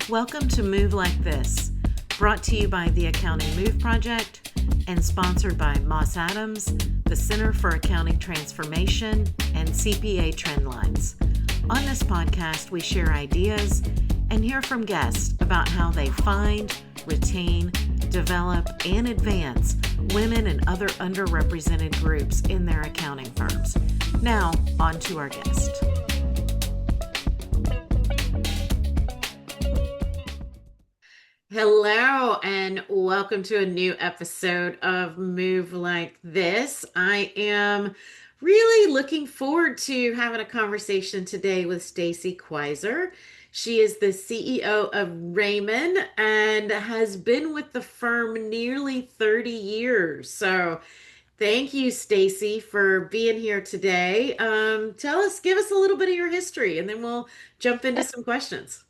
Welcome to Move Like This, brought to you by the Accounting Move Project and sponsored by Moss Adams, the Center for Accounting Transformation, and CPA Trendlines. On this podcast, we share ideas and hear from guests about how they find, retain, develop, and advance women and other underrepresented groups in their accounting firms. Now, on to our guest. Hello, and welcome to a new episode of Move Like This. I am really looking forward to having a conversation today with Stacie Kwaiser. She is the CEO of Rehmann and has been with the firm nearly 30 years. So thank you, Stacie, for being here today. Give us a little bit of your history, and then we'll jump into some questions.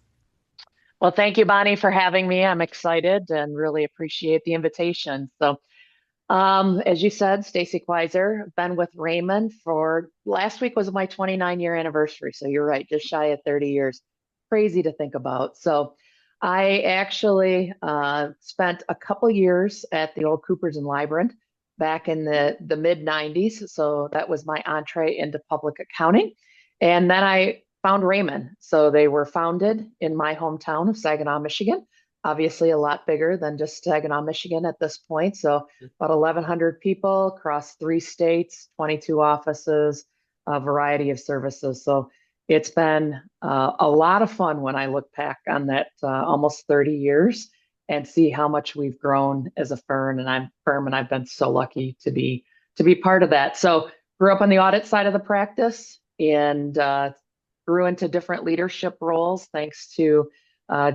Well, thank you, Bonnie, for having me. I'm excited and really appreciate the invitation. As you said, Stacie Kwaiser, been with Rehmann for last week was my 29-year anniversary. So you're right, just shy of 30 years. Crazy to think about. So I actually spent a couple years at the old Coopers and Lybrand back in the mid 90s. So that was my entree into public accounting. And then I found Rehmann. So they were founded in my hometown of Saginaw, Michigan. Obviously, a lot bigger than just Saginaw, Michigan at this point. So about 1,100 people across 3 states, 22 offices, a variety of services. So it's been a lot of fun when I look back on that almost 30 years and see how much we've grown as a firm. And I've been so lucky to be part of that. So grew up on the audit side of the practice and grew into different leadership roles thanks to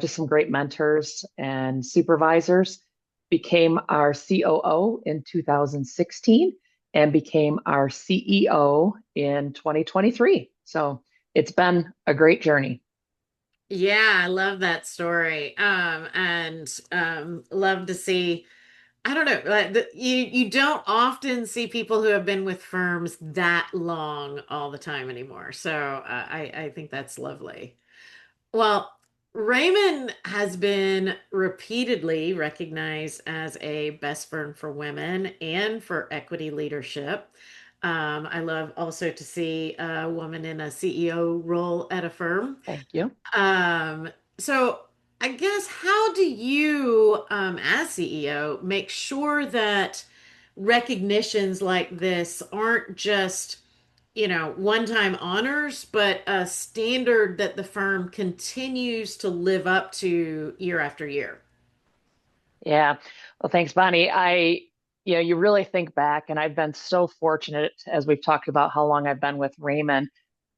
just some great mentors and supervisors. Became our COO in 2016 and became our CEO in 2023. So it's been a great journey. Yeah, I love that story. And love to see. I don't know, you don't often see people who have been with firms that long all the time anymore. So I think that's lovely. Well, Raymond has been repeatedly recognized as a best firm for women and for equity leadership. I love also to see a woman in a CEO role at a firm. Thank you. So I guess how do you, as CEO, make sure that recognitions like this aren't just, one-time honors, but a standard that the firm continues to live up to year after year? Yeah. Well, thanks, Bonnie. You really think back, and I've been so fortunate as we've talked about how long I've been with Rehmann.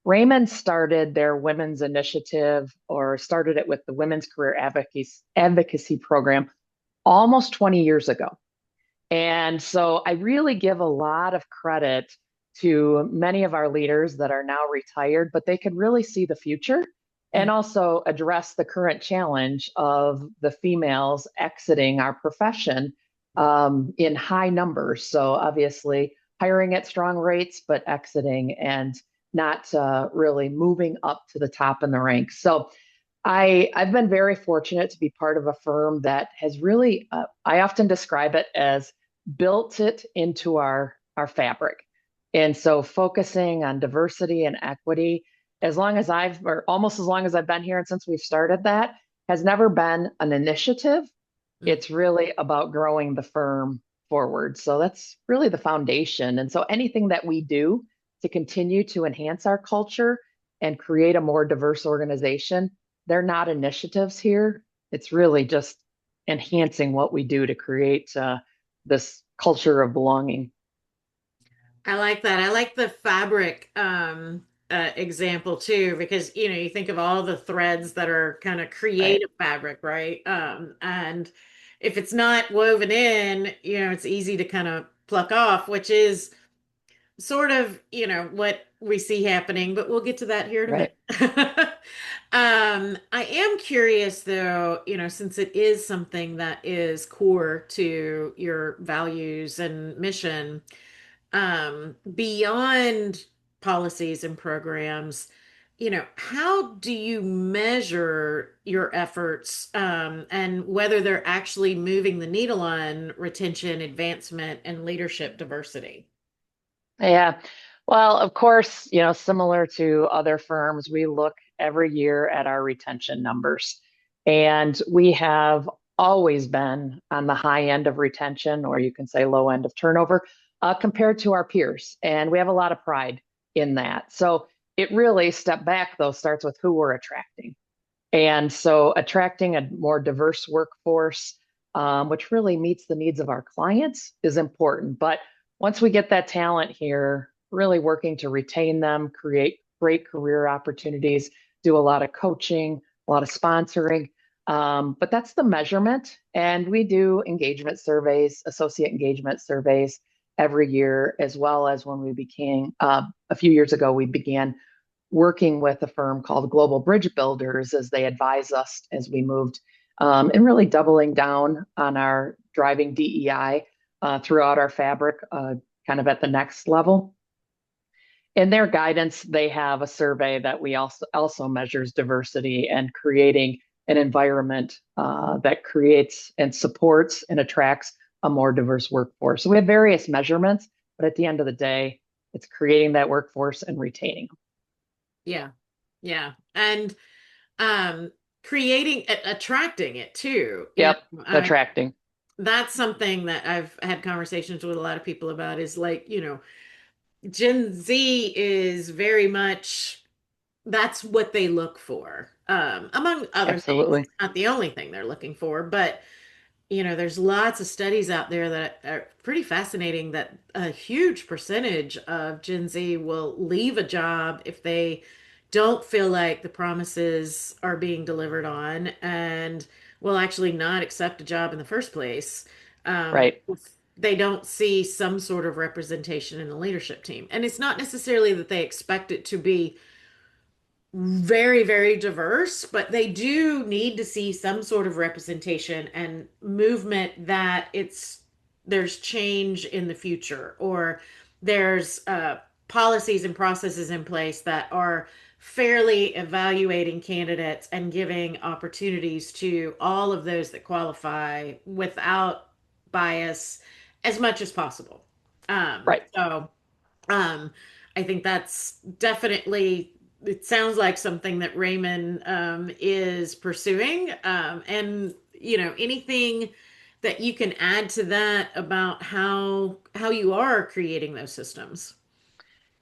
Rehmann started their women's initiative or started it with the Women's Career Advocacy Program almost 20 years ago. And so I really give a lot of credit to many of our leaders that are now retired, but they could really see the future and also address the current challenge of the females exiting our profession in high numbers. So obviously hiring at strong rates, but exiting and not really moving up to the top in the ranks. So I've been very fortunate to be part of a firm that has really, I often describe it as built it into our fabric. And so focusing on diversity and equity, or almost as long as I've been here and since we've started that, has never been an initiative. It's really about growing the firm forward. So that's really the foundation. And so anything that we do to continue to enhance our culture and create a more diverse organization, they're not initiatives here. It's really just enhancing what we do to create this culture of belonging. I like that. I like the fabric example too, because you think of all the threads that are kind of Right. creative fabric, right? And if it's not woven in, it's easy to kind of pluck off, which is sort of, what we see happening, but we'll get to that here in a Right. minute. I am curious though, since it is something that is core to your values and mission, beyond policies and programs, how do you measure your efforts, and whether they're actually moving the needle on retention, advancement, and leadership diversity? Yeah. Well, of course, similar to other firms, we look every year at our retention numbers. And we have always been on the high end of retention, or you can say low end of turnover, compared to our peers. And we have a lot of pride in that. So it really, step back though, starts with who we're attracting. And so attracting a more diverse workforce, which really meets the needs of our clients, is important. But once we get that talent here, really working to retain them, create great career opportunities, do a lot of coaching, a lot of sponsoring. But that's the measurement. And we do engagement surveys, associate engagement surveys every year, as well as when we became, a few years ago, we began working with a firm called Global Bridge Builders as they advise us as we moved, and really doubling down on our driving DEI throughout our fabric, kind of at the next level. In their guidance, they have a survey that we also measures diversity and creating an environment that creates and supports and attracts a more diverse workforce. So we have various measurements, but at the end of the day, it's creating that workforce and retaining them. Yeah. Yeah. And um attracting it too. Yep, attracting. That's something that I've had conversations with a lot of people about, is like, Gen Z is very much, that's what they look for. Among other things. Absolutely. It's not the only thing they're looking for, but there's lots of studies out there that are pretty fascinating, that a huge percentage of Gen Z will leave a job if they don't feel like the promises are being delivered on, and will actually not accept a job in the first place, Right. if they don't see some sort of representation in the leadership team. And it's not necessarily that they expect it to be very, very diverse, but they do need to see some sort of representation and movement, that there's change in the future, or there's policies and processes in place that are fairly evaluating candidates and giving opportunities to all of those that qualify without bias as much as possible. Right. So um, I think that's definitely, it sounds like something that Raymond is pursuing. And anything that you can add to that about how you are creating those systems.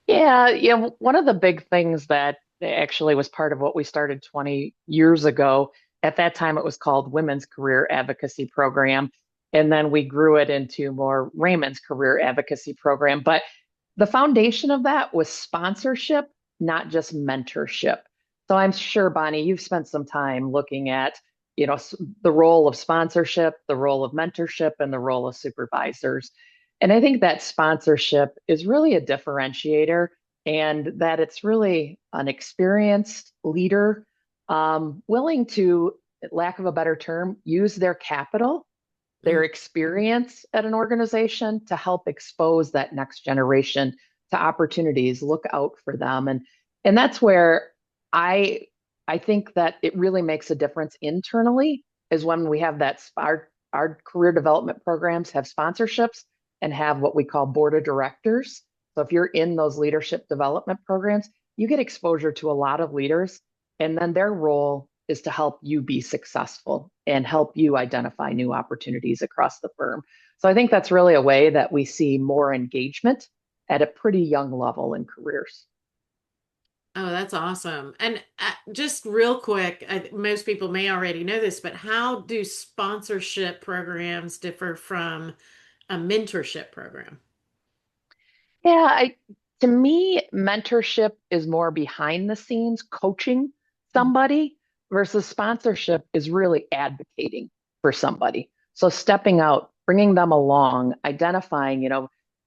Yeah, one of the big things that actually was part of what we started 20 years ago, at that time it was called Women's Career Advocacy Program. And then we grew it into more Raymond's Career Advocacy Program. But the foundation of that was sponsorship, not just mentorship. So I'm sure, Bonnie, you've spent some time looking at, the role of sponsorship, the role of mentorship, and the role of supervisors. And I think that sponsorship is really a differentiator, and that it's really an experienced leader, willing to, lack of a better term, use their capital, their Mm. experience at an organization to help expose that next generation to opportunities, look out for them. And that's where I I think that it really makes a difference internally, is when we have our career development programs have sponsorships and have what we call board of directors. So if you're in those leadership development programs, you get exposure to a lot of leaders, and then their role is to help you be successful and help you identify new opportunities across the firm. So I think that's really a way that we see more engagement at a pretty young level in careers. Oh, that's awesome. And just real quick, most people may already know this, but how do sponsorship programs differ from a mentorship program? Yeah, to me, mentorship is more behind the scenes coaching somebody, versus sponsorship is really advocating for somebody. So stepping out, bringing them along, identifying,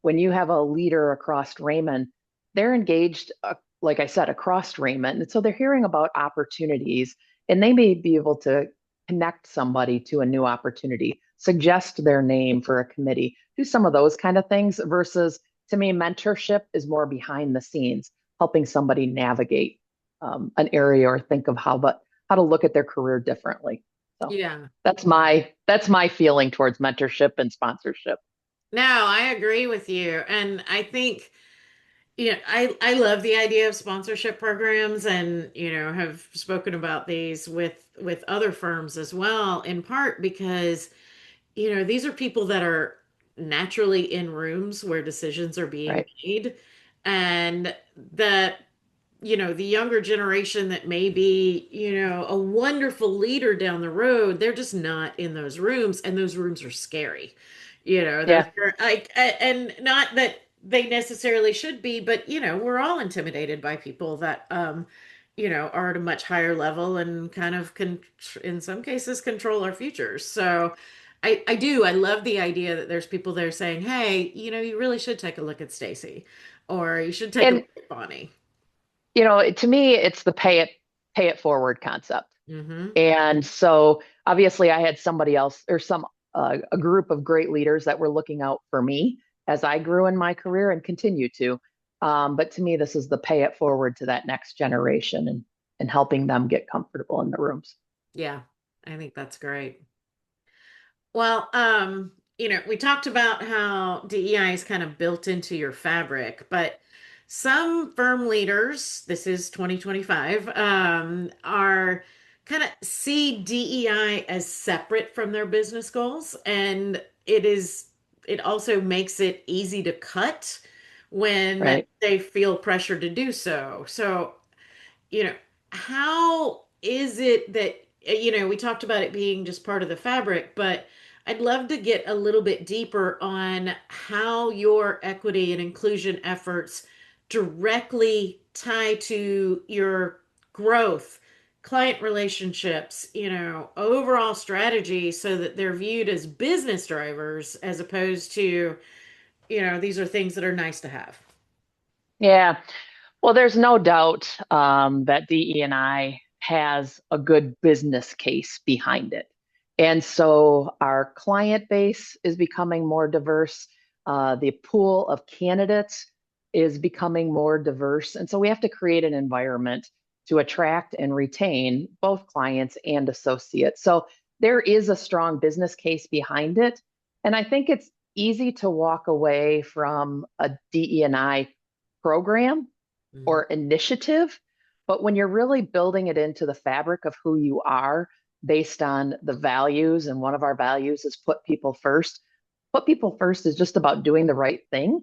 when you have a leader across Raymond, they're engaged, like I said, across Raymond. And so they're hearing about opportunities, and they may be able to connect somebody to a new opportunity, suggest their name for a committee, do some of those kind of things, versus, to me, mentorship is more behind the scenes, helping somebody navigate. an area or think of how to look at their career differently. So Yeah. that's my feeling towards mentorship and sponsorship. No, I agree with you. And I think, I love the idea of sponsorship programs and, have spoken about these with other firms as well, in part because, these are people that are naturally in rooms where decisions are being Right. made, and that the younger generation that may be, a wonderful leader down the road, they're just not in those rooms, and those rooms are scary. Yeah. They're like, and not that they necessarily should be, but we're all intimidated by people that are at a much higher level and kind of can, in some cases, control our futures. So I love the idea that there's people there saying, hey, you really should take a look at Stacie, or you should take a And look at Bonnie. to me, it's the pay it forward concept. Hmm. And so obviously I had somebody else or a group of great leaders that were looking out for me as I grew in my career and continue to. But to me, this is the pay it forward to that next generation and helping them get comfortable in the rooms. Yeah, I think that's great. Well, we talked about how DEI is kind of built into your fabric, but some firm leaders, this is 2025, are kind of see DEI as separate from their business goals, and it also makes it easy to cut when Right. they feel pressure to do so. So, you know, how is it that, we talked about it being just part of the fabric, but I'd love to get a little bit deeper on how your equity and inclusion efforts directly tie to your growth, client relationships, overall strategy, so that they're viewed as business drivers as opposed to, these are things that are nice to have. Yeah. Well, there's no doubt that DE&I has a good business case behind it. And so our client base is becoming more diverse. The pool of candidates is becoming more diverse. And so we have to create an environment to attract and retain both clients and associates. So there is a strong business case behind it. And I think it's easy to walk away from a DE&I program Mhm. or initiative. But when you're really building it into the fabric of who you are based on the values, and one of our values is put people first is just about doing the right thing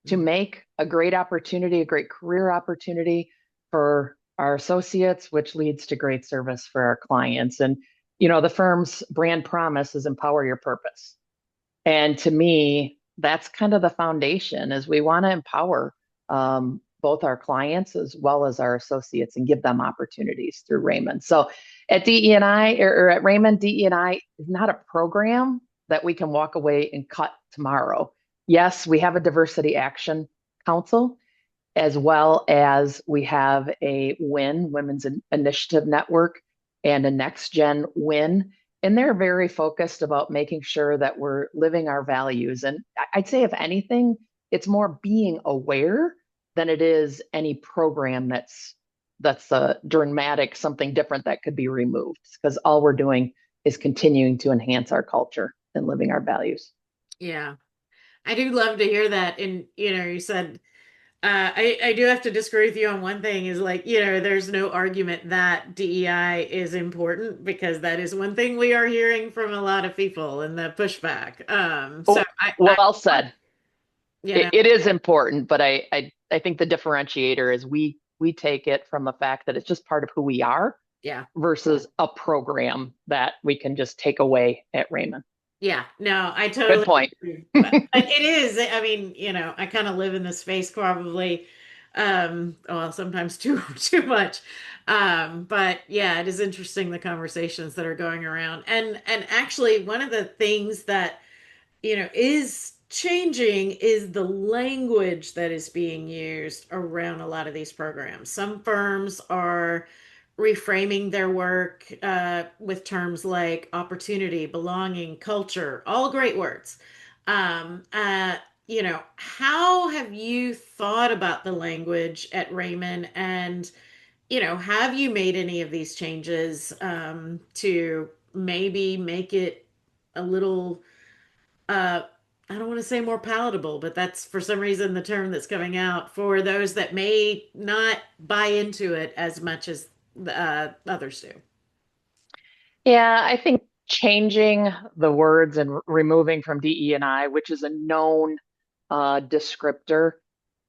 to Mhm. make a great opportunity, a great career opportunity for our associates, which leads to great service for our clients. And, the firm's brand promise is empower your purpose. And to me, that's kind of the foundation is we want to empower both our clients as well as our associates and give them opportunities through Rehmann. So at DE&I or at Rehmann, DE&I is not a program that we can walk away and cut tomorrow. Yes, we have a diversity action council, as well as we have a WIN, Women's Initiative Network, and a Next Gen WIN. And they're very focused about making sure that we're living our values. And I'd say, if anything, it's more being aware than it is any program that's a dramatic something different that could be removed, because all we're doing is continuing to enhance our culture and living our values. Yeah, I do love to hear that. And, you said, I do have to disagree with you on one thing is like, there's no argument that DEI is important, because that is one thing we are hearing from a lot of people in the pushback. So Oh, well said. you it, know, it is important, but I think the differentiator is we take it from the fact that it's just part of who we are yeah. versus a program that we can just take away at Raymond. Yeah, no, I Good totally point. agree. But it is, I mean, I kind of live in this space probably, well, sometimes too too much. But yeah, it is interesting the conversations that are going around. And actually one of the things that is changing is the language that is being used around a lot of these programs. Some firms are reframing their work with terms like opportunity, belonging, culture, all great words. Um, uh, how have you thought about the language at Raymond, and have you made any of these changes to maybe make it a little, uh, I don't want to say more palatable, but that's for some reason the term that's coming out for those that may not buy into it as much as others do. Yeah, I think changing the words and removing from DE and I, which is a known descriptor,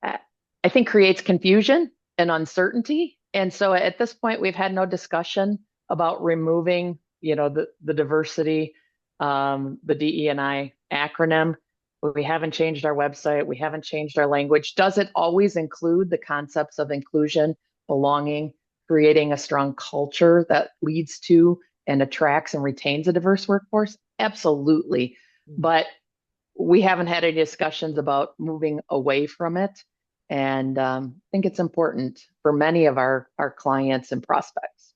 uh, I think creates confusion and uncertainty. And so at this point, we've had no discussion about removing, the diversity, the DE and I acronym. We haven't changed our website. We haven't changed our language. Does it always include the concepts of inclusion, belonging, creating a strong culture that leads to and attracts and retains a diverse workforce? Absolutely. But we haven't had any discussions about moving away from it. And I think it's important for many of our clients and prospects,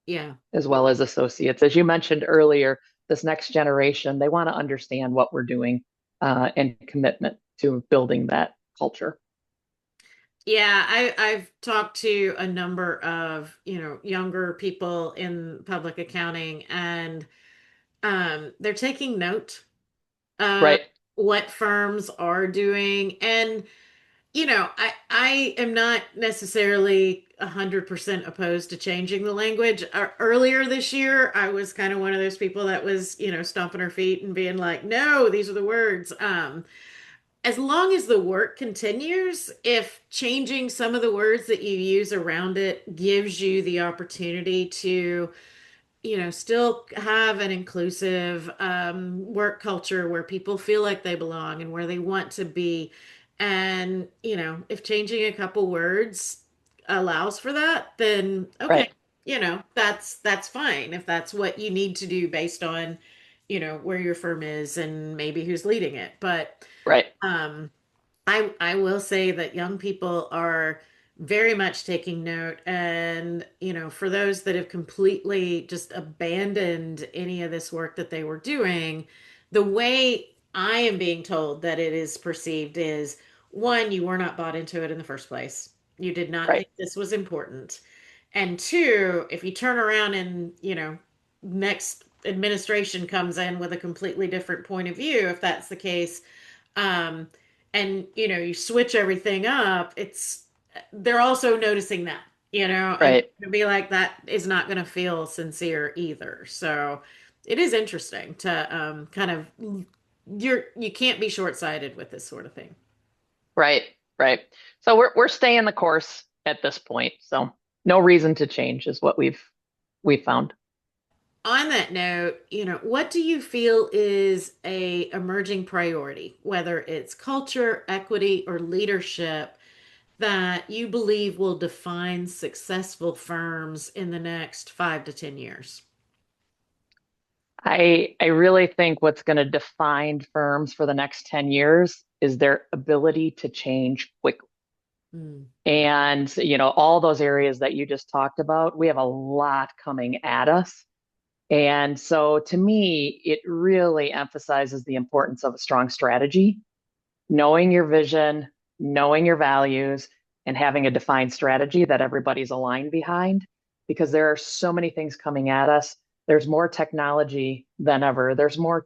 Yeah. as well as associates. As you mentioned earlier, this next generation, they want to understand what we're doing and commitment to building that culture. Yeah, I've talked to a number of, younger people in public accounting, and they're taking note of Right, what firms are doing. And I am not necessarily 100% opposed to changing the language. Earlier this year, I was kind of one of those people that was, stomping her feet and being like, no, these are the words. As long as the work continues, if changing some of the words that you use around it gives you the opportunity to, still have an inclusive work culture where people feel like they belong and where they want to be. And, if changing a couple words allows for that, then okay, right, that's fine if that's what you need to do based on, where your firm is and maybe who's leading it. But right, um I will say that young people are very much taking note. And, for those that have completely just abandoned any of this work that they were doing, the way I am being told that it is perceived is, one, you were not bought into it in the first place. You did not right, think this was important. And two, if you turn around and, next administration comes in with a completely different point of view, if that's the case, um, and you switch everything up, they're also noticing that, and right. to be like that is not going to feel sincere either. So it is interesting to kind of you can't be short-sighted with this sort of thing. Right, right. So we're staying the course at this point. So no reason to change is what we've found. On that note, what do you feel is a emerging priority, whether it's culture, equity, or leadership, that you believe will define successful firms in the next 5 to 10 years? I really think what's going to define firms for the next 10 years is their ability to change quickly. Mm. And, all those areas that you just talked about, we have a lot coming at us. And so to me, it really emphasizes the importance of a strong strategy, knowing your vision, knowing your values, and having a defined strategy that everybody's aligned behind, because there are so many things coming at us. There's more technology than ever. There's more,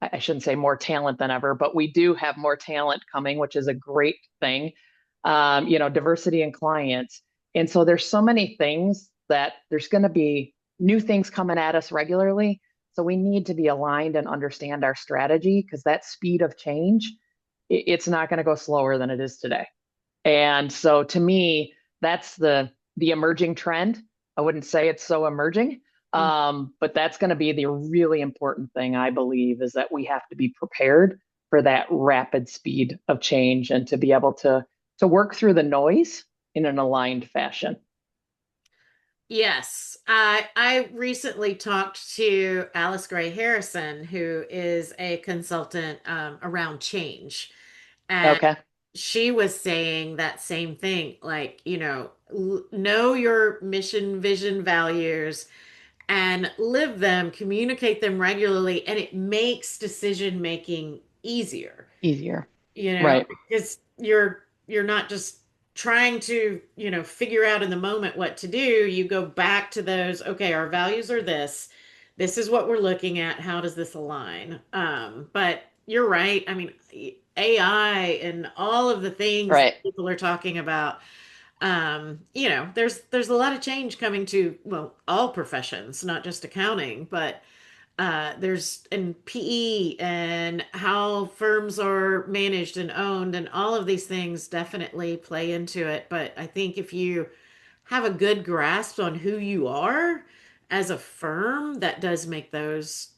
I shouldn't say more talent than ever, but we do have more talent coming, which is a great thing. Diversity in clients. And so there's so many things that there's going to be new things coming at us regularly. So we need to be aligned and understand our strategy, because that speed of change, it's not going to go slower than it is today. And so to me, that's the emerging trend. I wouldn't say it's so emerging, Mm. but that's going to be the really important thing, I believe, is that we have to be prepared for that rapid speed of change and to be able to work through the noise in an aligned fashion. Yes, I recently talked to Alice Gray Harrison, who is a consultant around change, and Okay. she was saying that same thing, like, know your mission, vision, values, and live them, communicate them regularly, and it makes decision making easier. Easier. you know Right. because you're not just trying to, figure out in the moment what to do, you go back to those, okay, our values are this. This is what we're looking at. How does this align? But you're right. I mean, AI and all of the things that Right. people are talking about, there's a lot of change coming to, well, all professions, not just accounting, but there's in PE and how firms are managed and owned, and all of these things definitely play into it. But I think if you have a good grasp on who you are as a firm, that does make those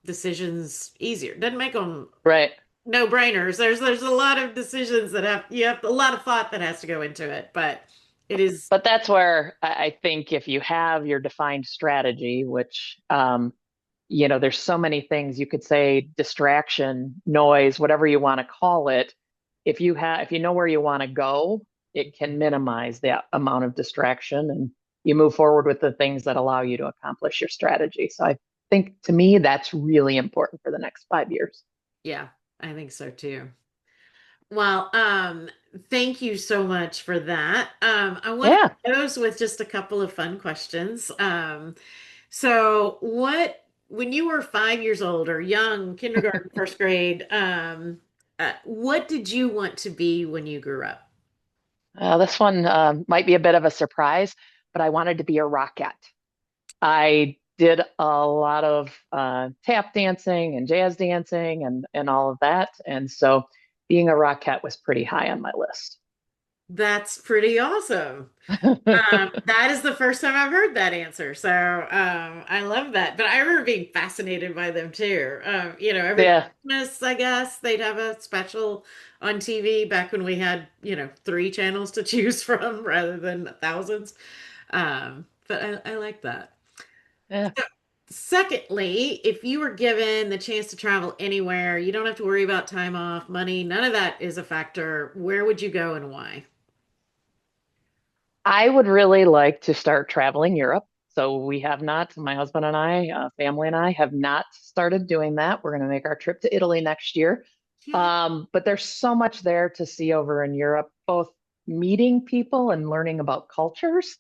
decisions easier. Doesn't make them Right. no brainers. There's a lot of decisions that have a lot of thought that has to go into it, but it is. But that's where I think if you have your defined strategy, which there's so many things you could say, distraction, noise, whatever you want to call it. If you know where you want to go, it can minimize that amount of distraction and you move forward with the things that allow you to accomplish your strategy. So I think to me that's really important for the next 5 years. Yeah, I think so too. Well, thank you so much for that. I want Yeah. to close with just a couple of fun questions. So when you were 5 years old or young, kindergarten, first grade, what did you want to be when you grew up? This one might be a bit of a surprise, but I wanted to be a rockette. I did a lot of tap dancing and jazz dancing and all of that. And so being a rockette was pretty high on my list. That's pretty awesome. That is the first time I've heard that answer. So I love that. But I remember being fascinated by them too. Every Yeah. Christmas, I guess, they'd have a special on TV back when we had, three channels to choose from rather than thousands. But I like that. Yeah. So, secondly, if you were given the chance to travel anywhere, you don't have to worry about time off, money, none of that is a factor. Where would you go and why? I would really like to start traveling Europe. So we have not, my husband and I, family and I have not started doing that. We're going to make our trip to Italy next year. But there's so much there to see over in Europe, both meeting people and learning about cultures,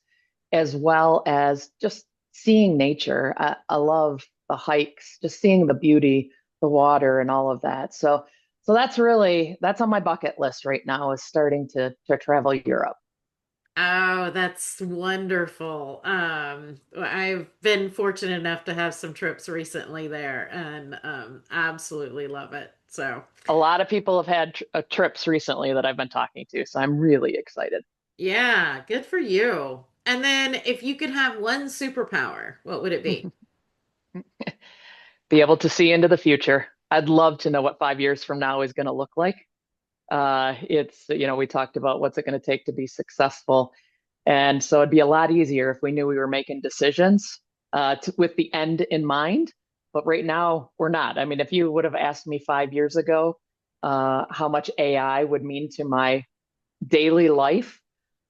as well as just seeing nature. I love the hikes, just seeing the beauty, the water, and all of that. So that's on my bucket list right now is starting to travel Europe. Oh, that's wonderful. I've been fortunate enough to have some trips recently there and absolutely love it. So, A lot of people have had trips recently that I've been talking to, so I'm really excited. yeah, good for you. And then if you could have one superpower, what would it be? Be able to see into the future. I'd love to know what 5 years from now is going to look like. We talked about what's it going to take to be successful. And so it'd be a lot easier if we knew we were making decisions with the end in mind. But right now, we're not. I mean, if you would have asked me 5 years ago how much AI would mean to my daily life,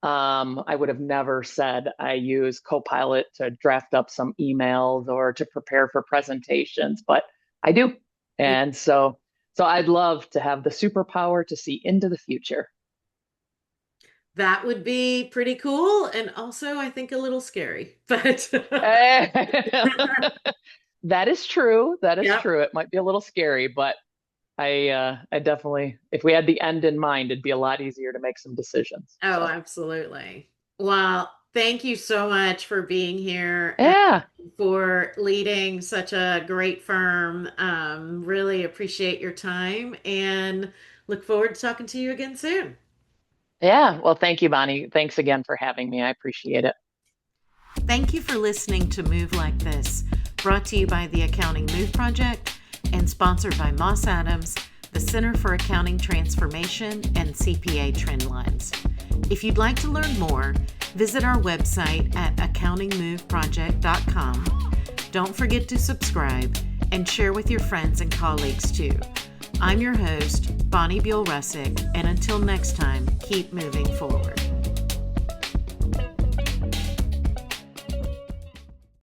I would have never said I use Copilot to draft up some emails or to prepare for presentations, but I do. And so I'd love to have the superpower to see into the future. That would be pretty cool and also I think a little scary. But That is true. That is yep. true. It might be a little scary, but I definitely, if we had the end in mind, it'd be a lot easier to make some decisions. Oh, So absolutely. Well, thank you so much for being here and yeah, for leading such a great firm. Really appreciate your time and look forward to talking to you again soon. yeah. Well, thank you, Bonnie. Thanks again for having me. I appreciate it. Thank you for listening to Move Like This, brought to you by the Accounting Move Project and sponsored by Moss Adams, the Center for Accounting Transformation and CPA Trendlines. If you'd like to learn more, visit our website at accountingmoveproject.com. Don't forget to subscribe and share with your friends and colleagues too. I'm your host, Bonnie Buol Ruszczyk, and until next time, keep moving forward.